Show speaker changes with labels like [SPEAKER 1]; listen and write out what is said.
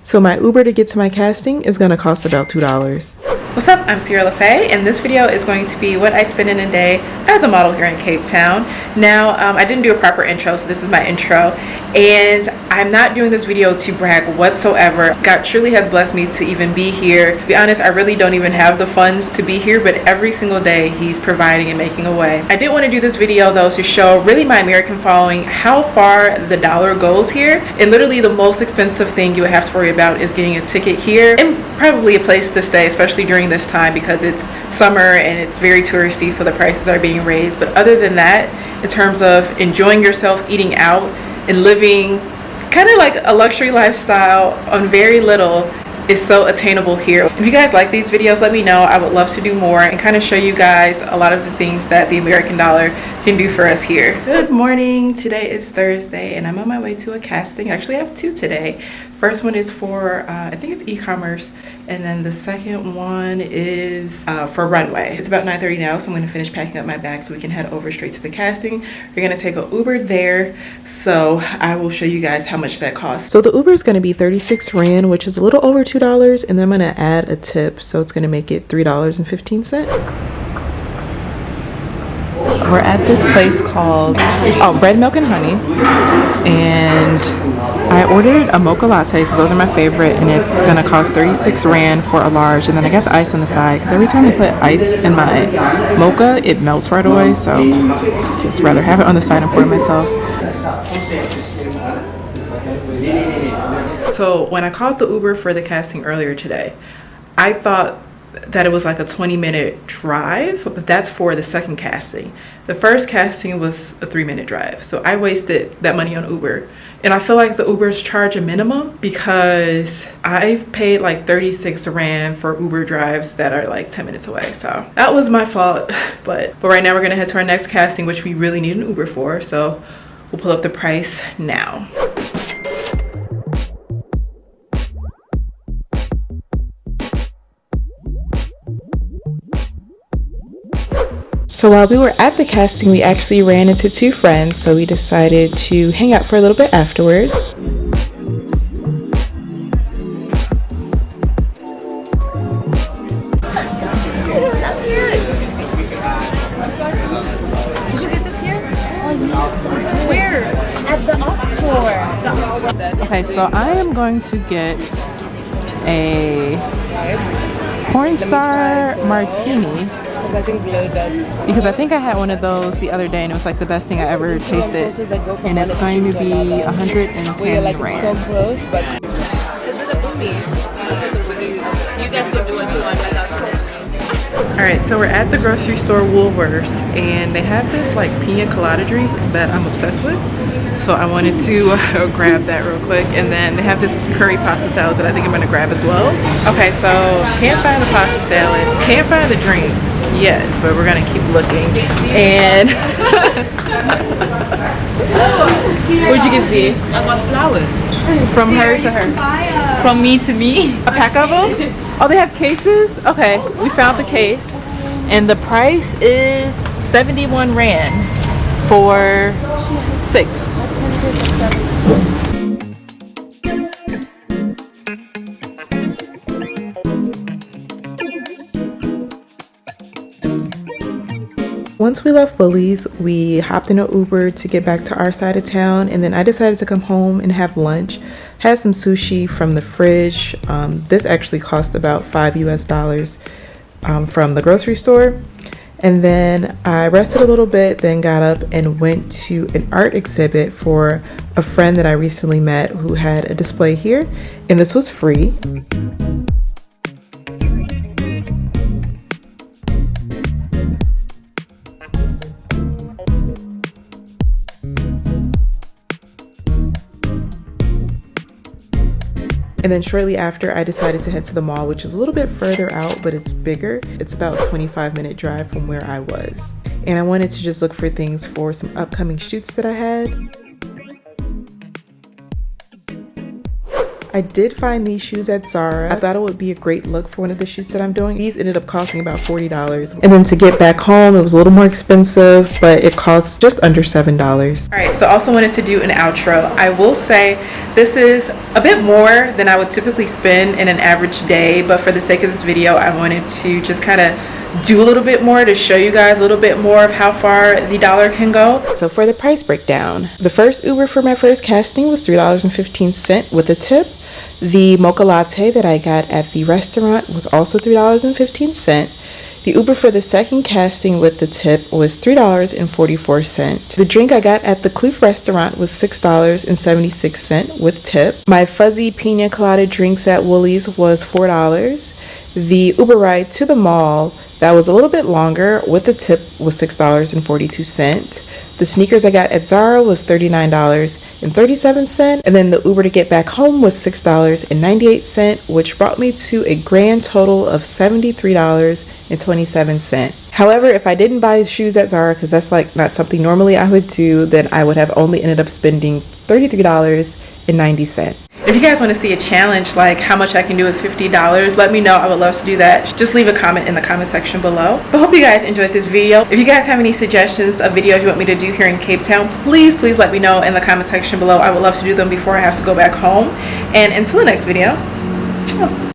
[SPEAKER 1] So my Uber to get to my casting is gonna cost about $2.
[SPEAKER 2] What's up? I'm Sierra LaFay, and this video is going to be what I spend in a day as a model here in Cape Town. Now, I didn't do a proper intro, so this is my intro, and I'm not doing this video to brag whatsoever. God truly has blessed me to even be here. To be honest, I really don't even have the funds to be here, but every single day He's providing and making a way. I did want to do this video though to show really my American following how far the dollar goes here, and literally the most expensive thing you would have to worry about is getting a ticket here and probably a place to stay, especially during this time because it's summer and it's very touristy, so the prices are being raised. But other than that, in terms of enjoying yourself, eating out and living kind of like a luxury lifestyle on very little is so attainable here. If you guys like these videos, let me know. I would love to do more and kind of show you guys a lot of the things that the American dollar can do for us here. Good morning. Today is Thursday and I'm on my way to a casting. Actually, I have two today. First one is for I think it's e-commerce, and then the second one is for runway. It's about 9:30 now, so I'm going to finish packing up my bag so we can head over straight to the casting. We're going to take an Uber there, so I will show you guys how much that costs. So the Uber is going to be 36 Rand, which is a little over $2, and then I'm going to add a tip, so it's going to make it $3.15. We're at this place called Bread, Milk, and Honey, and I ordered a mocha latte because those are my favorite, and it's gonna cost 36 Rand for a large. And then I got the ice on the side because every time I put ice in my mocha it melts right away, so just rather have it on the side and pour it myself. So when I called the Uber for the casting earlier today, I thought that it was like a 20-minute drive, but that's for the second casting. The first casting was a 3-minute drive, so I wasted that money on Uber. And I feel like the Ubers charge a minimum because I've paid like 36 Rand for Uber drives that are like 10 minutes away. So that was my fault. But right now we're gonna head to our next casting, which we really need an Uber for. So we'll pull up the price now. So while we were at the casting, we actually ran into two friends, so we decided to hang out for a little bit afterwards. Okay, so I am going to get a Pornstar Martini. Because I think I had one of those the other day and it was like the best thing I ever tasted. And it's going to be 110 Rand.
[SPEAKER 3] So close, but is it a boomie? You guys can do what you want.
[SPEAKER 2] Alright, so we're at the grocery store Woolworths, and they have this like pina colada drink that I'm obsessed with. So I wanted to grab that real quick, and then they have this curry pasta salad that I think I'm going to grab as well. Okay, so can't find the pasta salad, can't find the drinks yet, but we're going to keep looking. And what'd you get, Z?
[SPEAKER 3] I want flowers.
[SPEAKER 2] From her to her?
[SPEAKER 3] From me to me.
[SPEAKER 2] A pack of them? Oh, they have cases? Okay, we found the case, and the price is 71 Rand for 6. Once we left Willie's, we hopped in an Uber to get back to our side of town, and then I decided to come home and have lunch. Had some sushi from the fridge. This actually cost about $5 US from the grocery store. And then I rested a little bit, then got up and went to an art exhibit for a friend that I recently met who had a display here, and this was free. And then shortly after, I decided to head to the mall, which is a little bit further out, but it's bigger. It's about a 25-minute drive from where I was. And I wanted to just look for things for some upcoming shoots that I had. I
[SPEAKER 1] I did find these shoes at Zara. I thought it would be a great look for one of the shoots that I'm doing. These ended up costing about $40. And then to get back home, it was a little more expensive, but it costs just under $7.
[SPEAKER 2] All right, so also wanted to do an outro. I will say this is a bit more than I would typically spend in an average day, but for the sake of this video, I wanted to just kind of do a little bit more to show you guys a little bit more of how far the dollar can go. So for the price breakdown, the first Uber for my first casting was $3.15 with a tip. The mocha latte that I got at the restaurant was also $3.15. The Uber for the second casting with the tip was $3.44. The drink I got at the Kloof restaurant was $6.76 with tip. My fuzzy pina colada drinks at Woolies was $4. The Uber ride to the mall, that was a little bit longer, with the tip was $6.42. The sneakers I got at Zara was $39.37, and then the Uber to get back home was $6.98, which brought me to a grand total of $73.27. However, if I didn't buy shoes at Zara, because that's like not something normally I would do, then I would have only ended up spending $33.90. If you guys want to see a challenge like how much I can do with $50, let me know. I would love to do that. Just leave a comment in the comment section below. I hope you guys enjoyed this video. If you guys have any suggestions of videos you want me to do here in Cape Town, please let me know in the comment section below. I would love to do them before I have to go back home. And until the next video, ciao.